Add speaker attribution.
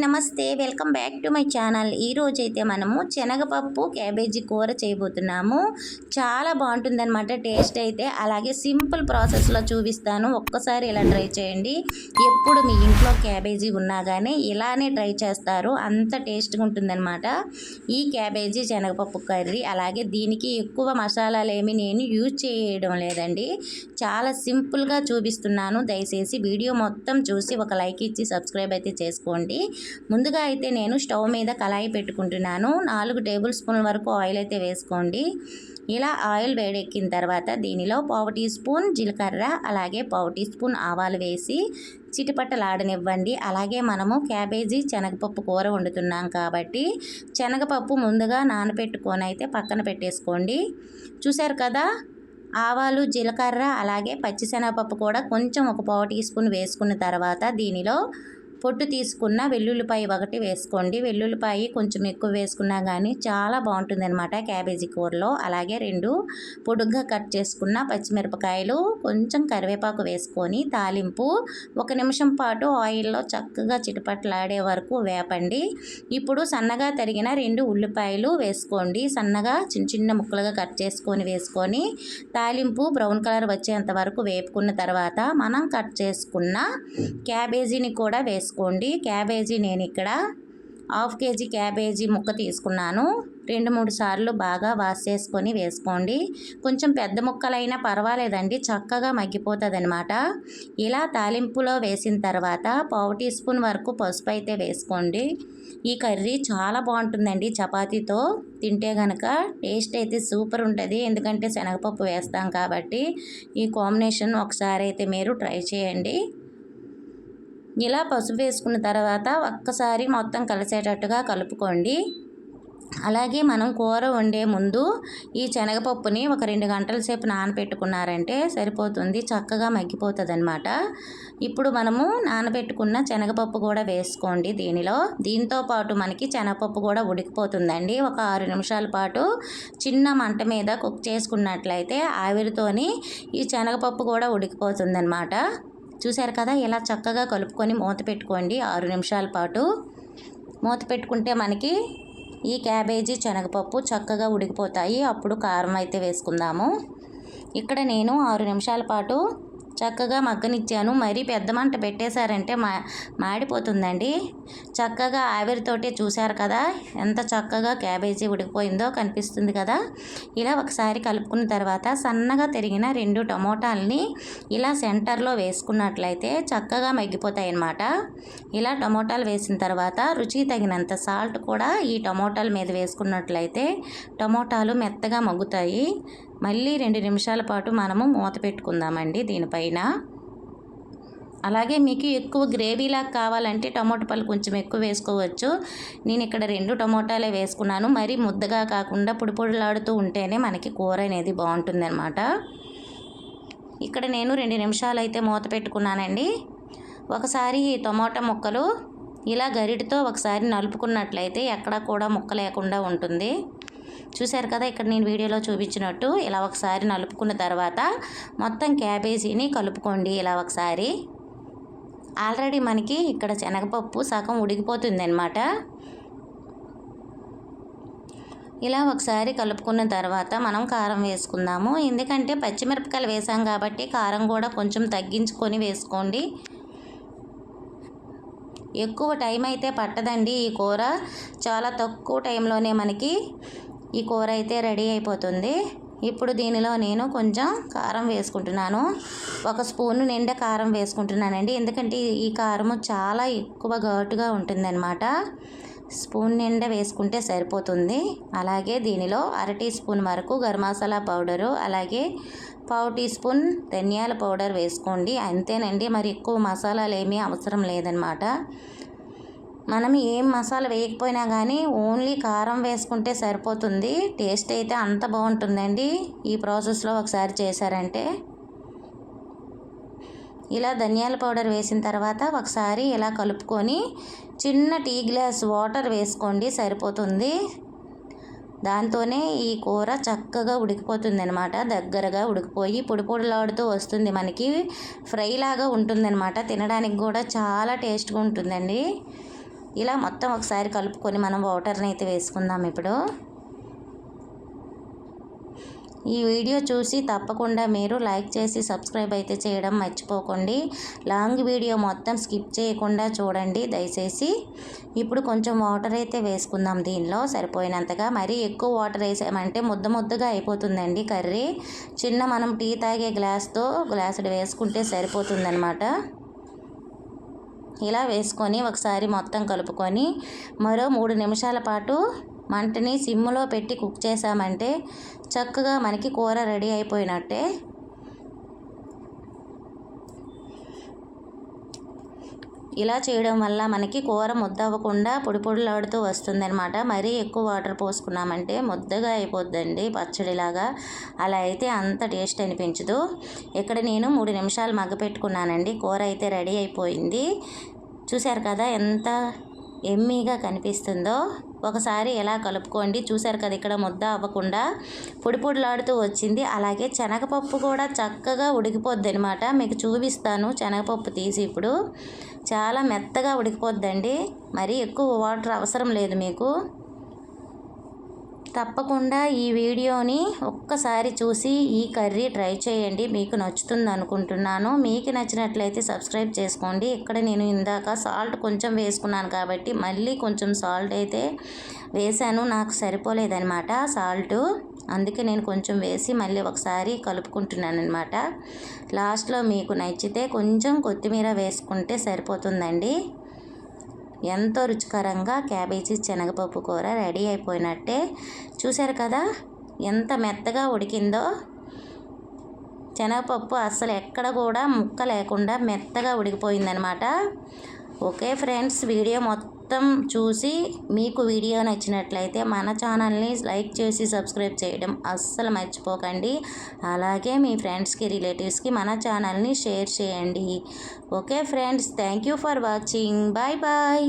Speaker 1: నమస్తే, welcome back to my channel. ఈరోజైతే మనము శనగపప్పు క్యాబేజీ కూర చేయబోతున్నాము. చాలా బాగుంటుందన్నమాట టేస్ట్ అయితే. అలాగే సింపుల్ ప్రాసెస్లో చూపిస్తాను, ఒక్కసారి ఇలా ట్రై చేయండి. ఎప్పుడు మీ ఇంట్లో క్యాబేజీ ఉన్నా కానీ ఇలానే ట్రై చేస్తారు, అంత టేస్ట్గా ఉంటుందన్నమాట ఈ క్యాబేజీ శనగపప్పు కర్రీ. అలాగే దీనికి ఎక్కువ మసాలాలు ఏమి నేను యూజ్ చేయడం లేదండి, చాలా సింపుల్గా చూపిస్తున్నాను. దయచేసి వీడియో మొత్తం చూసి ఒక లైక్ ఇచ్చి సబ్స్క్రైబ్ అయితే చేసుకోండి. ముందుగా అయితే నేను స్టవ్ మీద కళాయి పెట్టుకుంటున్నాను. 4 టేబుల్ స్పూన్ల వరకు ఆయిల్ అయితే వేసుకోండి. ఇలా ఆయిల్ వేడెక్కిన తర్వాత దీనిలో 1/2 టీ స్పూన్ జీలకర్ర, అలాగే 1/2 టీ స్పూన్ ఆవాలు వేసి చిటిపట్టలాడనివ్వండి. అలాగే మనము క్యాబేజీ శనగపప్పు కూర వండుతున్నాం కాబట్టి శనగపప్పు ముందుగా నానబెట్టుకొని అయితే పక్కన పెట్టేసుకోండి. చూశారు కదా, ఆవాలు, జీలకర్ర అలాగే పచ్చిశనగపప్పు కూడా కొంచెం ఒక 1/2 టీ స్పూన్ వేసుకున్న తర్వాత దీనిలో పొట్టు తీసుకున్న వెల్లుల్లిపాయ 1 వేసుకోండి. వెల్లుల్లిపాయ కొంచెం ఎక్కువ వేసుకున్నా కానీ చాలా బాగుంటుందన్నమాట క్యాబేజీ కూరలో. అలాగే 2 పొడుగ్గా కట్ చేసుకున్న పచ్చిమిరపకాయలు, కొంచెం కరివేపాకు వేసుకొని తాలింపు 1 నిమిషం పాటు ఆయిల్లో చక్కగా చిటపట్లాడే వరకు వేపండి. ఇప్పుడు సన్నగా తరిగిన 2 ఉల్లిపాయలు వేసుకోండి. సన్నగా చిన్న చిన్న ముక్కలుగా కట్ చేసుకొని వేసుకొని తాలింపు బ్రౌన్ కలర్ వచ్చేంత వరకు వేపుకున్న తర్వాత మనం కట్ చేసుకున్న క్యాబేజీని కూడా వేసుకోండి. క్యాబేజీ నేను ఇక్కడ 1/2 కేజీ క్యాబేజీ ముక్క తీసుకున్నాను. 2-3 సార్లు బాగా వాష్ చేసుకొని వేసుకోండి. కొంచెం పెద్ద ముక్కలైనా పర్వాలేదండి, చక్కగా మగ్గిపోతుంది అనమాట. ఇలా తాలింపులో వేసిన తర్వాత 1/2 టీ స్పూన్ వరకు పసుపు అయితే వేసుకోండి. ఈ కర్రీ చాలా బాగుంటుందండి, చపాతీతో తింటే కనుక టేస్ట్ అయితే సూపర్ ఉంటుంది. ఎందుకంటే శనగపప్పు వేస్తాం కాబట్టి ఈ కాంబినేషన్ ఒకసారి అయితే మీరు ట్రై చేయండి. ఇలా పసుపు వేసుకున్న తర్వాత ఒక్కసారి మొత్తం కలిసేటట్టుగా కలుపుకోండి. అలాగే మనం కూర వండే ముందు ఈ శనగపప్పుని ఒక 2 గంటల సేపు నానబెట్టుకున్నారంటే సరిపోతుంది, చక్కగా మగ్గిపోతుంది అనమాట. ఇప్పుడు మనము నానబెట్టుకున్న శనగపప్పు కూడా వేసుకోండి దీనిలో. దీంతో పాటు మనకి శనగపప్పు కూడా ఉడికిపోతుందండి. ఒక 6 నిమిషాల పాటు చిన్న మంట మీద కుక్ చేసుకున్నట్లయితే ఆవిరితోని ఈ శనగపప్పు కూడా ఉడికిపోతుందన్నమాట. చూశారు కదా, ఇలా చక్కగా కలుపుకొని మూత పెట్టుకోండి 6 నిమిషాల పాటు. మూత పెట్టుకుంటే మనకి ఈ క్యాబేజీ శనగపప్పు చక్కగా ఉడికిపోతాయి. అప్పుడు కారం అయితే వేసుకుందాము. ఇక్కడ నేను 6 నిమిషాల పాటు చక్కగా మగ్గనిచ్చాను. మరీ పెద్ద మంట పెట్టేశారంటే మాడిపోతుందండి. చక్కగా ఆవిరితోటే చూశారు కదా ఎంత చక్కగా క్యాబేజీ ఉడికిపోయిందో కనిపిస్తుంది కదా. ఇలా ఒకసారి కలుపుకున్న తర్వాత సన్నగా తరిగిన 2 టమోటాలని ఇలా సెంటర్లో వేసుకున్నట్లయితే చక్కగా మగ్గిపోతాయి అన్నమాట. ఇలా టమోటాలు వేసిన తర్వాత రుచికి తగినంత సాల్ట్ కూడా ఈ టమోటాల మీద వేసుకున్నట్లయితే టమోటాలు మెత్తగా మగ్గుతాయి. మళ్ళీ 2 నిమిషాల పాటు మనము మూత పెట్టుకుందామండి దీనిపైన. అలాగే మీకు ఎక్కువ గ్రేవీలాగా కావాలంటే టమోటా పళ్ళు కొంచెం ఎక్కువ వేసుకోవచ్చు. నేను ఇక్కడ 2 టమోటాలే వేసుకున్నాను. మరీ ముద్దగా కాకుండా పొడిలాడుతూ ఉంటేనే మనకి కూర అనేది బాగుంటుందన్నమాట. ఇక్కడ నేను 2 నిమిషాలు అయితే మూత పెట్టుకున్నానండి. ఒకసారి ఈ టమోటా ముక్కలు ఇలా గరిటతో ఒకసారి నలుపుకున్నట్లయితే ఎక్కడ కూడా ముక్క లేకుండా ఉంటుంది. చూశారు కదా, ఇక్కడ నేను వీడియోలో చూపించినట్టు ఇలా ఒకసారి నలుపుకున్న తర్వాత మొత్తం క్యాబేజీని కలుపుకోండి. ఇలా ఒకసారి ఆల్రెడీ మనకి ఇక్కడ శనగపప్పు సగం ఉడికిపోతుంది అన్నమాట. ఇలా ఒకసారి కలుపుకున్న తర్వాత మనం కారం వేసుకుందాము. ఎందుకంటే పచ్చిమిరపకాయలు వేసాం కాబట్టి కారం కూడా కొంచెం తగ్గించుకొని వేసుకోండి. ఎక్కువ టైం అయితే పట్టదండి ఈ కూర, చాలా తక్కువ టైంలోనే మనకి ఈ కూర అయితే రెడీ అయిపోతుంది. ఇప్పుడు దీనిలో నేను కొంచెం కారం వేసుకుంటున్నాను. 1 స్పూను నిండా కారం వేసుకుంటున్నానండి. ఎందుకంటే ఈ కారము చాలా ఎక్కువ ఘాటుగా ఉంటుందన్నమాట. స్పూన్ నిండా వేసుకుంటే సరిపోతుంది. అలాగే దీనిలో 1/2 టీ స్పూన్ వరకు గరం మసాలా పౌడరు, అలాగే 1/2 టీ స్పూన్ ధనియాల పౌడర్ వేసుకోండి. అంతేనండి, మరి ఎక్కువ మసాలాలు ఏమీ అవసరం లేదనమాట. మనం ఏం మసాలా వేయకపోయినా కానీ ఓన్లీ కారం వేసుకుంటే సరిపోతుంది. టేస్ట్ అయితే అంత బాగుంటుందండి ఈ ప్రాసెస్లో ఒకసారి చేశారంటే. ఇలా ధనియాల పౌడర్ వేసిన తర్వాత ఒకసారి ఇలా కలుపుకొని చిన్న టీ గ్లాస్ వాటర్ వేసుకోండి, సరిపోతుంది. దాంతోనే ఈ కూర చక్కగా ఉడికిపోతుంది అనమాట. దగ్గరగా ఉడికిపోయి పొడిలాడుతూ వస్తుంది, మనకి ఫ్రై లాగా ఉంటుందన్నమాట. తినడానికి కూడా చాలా టేస్ట్గా ఉంటుందండి. ఇలా మొత్తం ఒకసారి కలుపుకొని మనం వాటర్ని అయితే వేసుకుందాం ఇప్పుడు. ఈ వీడియో చూసి తప్పకుండా మీరు లైక్ చేసి సబ్స్క్రైబ్ అయితే చేయడం మర్చిపోకండి. లాంగ్ వీడియో మొత్తం స్కిప్ చేయకుండా చూడండి దయచేసి. ఇప్పుడు కొంచెం వాటర్ అయితే వేసుకుందాం దీనిలో సరిపోయినంతగా. మరీ ఎక్కువ వాటర్ వేసామంటే ముద్దగా అయిపోతుందండి కర్రీ. చిన్న మనం టీ తాగే గ్లాసుడు వేసుకుంటే సరిపోతుందన్నమాట. ఇలా వేసుకొని ఒకసారి మొత్తం కలుపుకొని మరో 3 నిమిషాల పాటు మంటని సిమ్లో పెట్టి కుక్ చేసామంటే చక్కగా మనకి కూర రెడీ అయిపోయినట్టే. ఇలా చేయడం వల్ల మనకి కూర ముద్ద అవ్వకుండా పొడిలాడుతూ వస్తుందన్నమాట. మరీ ఎక్కువ వాటర్ పోసుకున్నామంటే ముద్దగా అయిపోద్దండి పచ్చడిలాగా. అలా అయితే అంత టేస్ట్ అనిపించదు. ఇక్కడ నేను 3 నిమిషాలు మగ్గపెట్టుకున్నానండి. కూర అయితే రెడీ అయిపోయింది. చూశారు కదా ఎంత ఎమ్మీగా కనిపిస్తుందో. ఒకసారి ఎలా కలుపుకోండి. చూశారు కదా ఇక్కడ ముద్ద అవ్వకుండా పొడిలాడుతూ వచ్చింది. అలాగే శనగపప్పు కూడా చక్కగా ఉడికిపోద్ది అనమాట. మీకు చూపిస్తాను శనగపప్పు తీసి. ఇప్పుడు చాలా మెత్తగా ఉడికిపోద్దండి. మరీ ఎక్కువ వాటర్ అవసరం లేదు మీకు. తప్పకుండా ఈ వీడియోని ఒక్కసారి చూసి ఈ కర్రీ ట్రై చేయండి. మీకు నచ్చుతుంది అనుకుంటున్నాను. మీకు నచ్చినట్లయితే సబ్స్క్రైబ్ చేసుకోండి. ఇక్కడ నేను ఇందాక సాల్ట్ కొంచెం వేసుకున్నాను కాబట్టి మళ్ళీ కొంచెం సాల్ట్ అయితే వేసాను. నాకు సరిపోలేదన్నమాట సాల్ట్. అందుకే నేను కొంచెం వేసి మళ్ళీ ఒకసారి కలుపుకుంటున్నాను అనమాట. లాస్ట్లో మీకు నచ్చితే కొంచెం కొత్తిమీర వేసుకుంటే సరిపోతుందండి. ఎంతో రుచికరంగా క్యాబేజీ శనగపప్పు కూర రెడీ అయిపోయినట్టే. చూశారు కదా ఎంత మెత్తగా ఉడికిందో. శనగపప్పు అస్సలు ఎక్కడ కూడా ముక్క లేకుండా మెత్తగా ఉడికిపోయిందనమాట. ఓకే ఫ్రెండ్స్, వీడియో మొత్తం చూసి మీకు వీడియో నచ్చినట్లయితే మన ఛానల్ని లైక్ చేసి సబ్స్క్రైబ్ చేయడం అస్సలు మర్చిపోకండి. అలాగే మీ ఫ్రెండ్స్కి రిలేటివ్స్కి మన ఛానల్ని షేర్ చేయండి. Okay friends, thank you for watching. Bye bye.